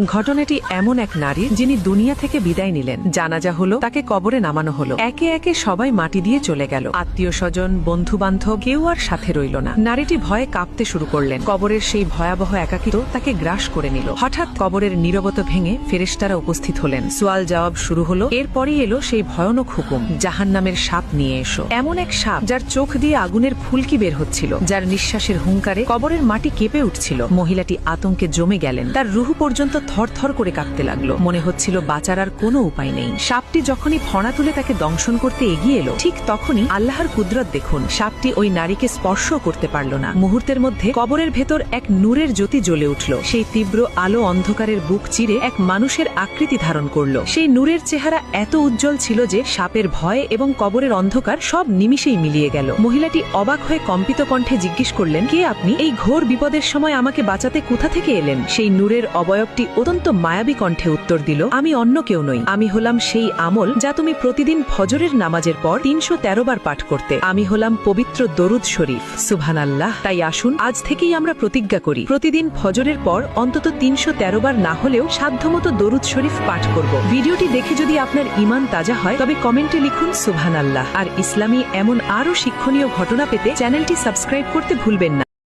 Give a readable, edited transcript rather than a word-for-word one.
ঘটনাটি এমন এক নারী যিনি দুনিয়া থেকে বিদায় নিলেন। জানাজা হলো, তাকে কবরে নামানো হলো। একে একে সবাই মাটি দিয়ে চলে গেল। আত্মীয় স্বজন, বন্ধু বান্ধব কেউ আর সাথে রইল না। নারীটি ভয়ে কাঁপতে শুরু করলেন। কবরের সেই ভয়াবহ একাকিত্ব তাকে গ্রাস করে নিল। হঠাৎ কবরের নীরবতা ভেঙে ফেরেশতারা উপস্থিত হলেন। সোয়াল জবাব শুরু হলো। এরপরই এলো সেই ভয়ানক হুকুম, জাহান্নামের সাপ নিয়ে এসো। এমন এক সাপ যার চোখ দিয়ে আগুনের ফুলকি বের হচ্ছিল, যার নিঃশ্বাসের হুঙ্কারে কবরের মাটি কেঁপে উঠছিল। মহিলাটি আতঙ্কে জমে গেলেন। তার রুহু পর্যন্ত থরথর করে কাঁপতে লাগলো। মনে হচ্ছিল বাঁচার আর কোনো উপায় নেই। সাপটি যখনই ফণা তুলে তাকে দংশন করতে এগিয়ে এলো, ঠিক তখনই আল্লাহর কুদরত দেখুন, সাপটি ওই নারীকে স্পর্শ করতে পারল না। মুহূর্তের মধ্যে কবরের ভেতর এক নূরের জ্যোতি জ্বলে উঠল। সেই তীব্র আলো অন্ধকারের বুক চিরে এক মানুষের আকৃতি ধারণ করল। সেই নূরের চেহারা এত উজ্জ্বল ছিল যে সাপের ভয় এবং কবরের অন্ধকার সব নিমিষেই মিলিয়ে গেল। মহিলাটি অবাক হয়ে কম্পিত কণ্ঠে জিজ্ঞেস করলেন, কে আপনি? এই ঘোর বিপদের সময় আমাকে বাঁচাতে কোথা থেকে এলেন? সেই নূরের অবয়বটি অত্যন্ত মায়াবী কণ্ঠে উত্তর দিল, আমি অন্য কেউ নই। আমি হলাম সেই আমল যা তুমি প্রতিদিন ফজরের নামাজের পর ৩১৩ বার পাঠ করতে। আমি হলাম পবিত্র দরুদ শরীফ। সুবহানাল্লাহ। তাই আসুন আজ থেকেই আমরা প্রতিজ্ঞা করি, প্রতিদিন ফজরের পর অন্তত ৩১৩ বার না হলেও সাধ্যমতো দরুদ শরীফ পাঠ করব। ভিডিওটি দেখে যদি আপনার ঈমান তাজা হয় তবে কমেন্টে লিখুন সুবহানাল্লাহ। আর ইসলামী এমন আরও শিক্ষণীয় ঘটনা পেতে চ্যানেলটি সাবস্ক্রাইব করতে ভুলবেন না।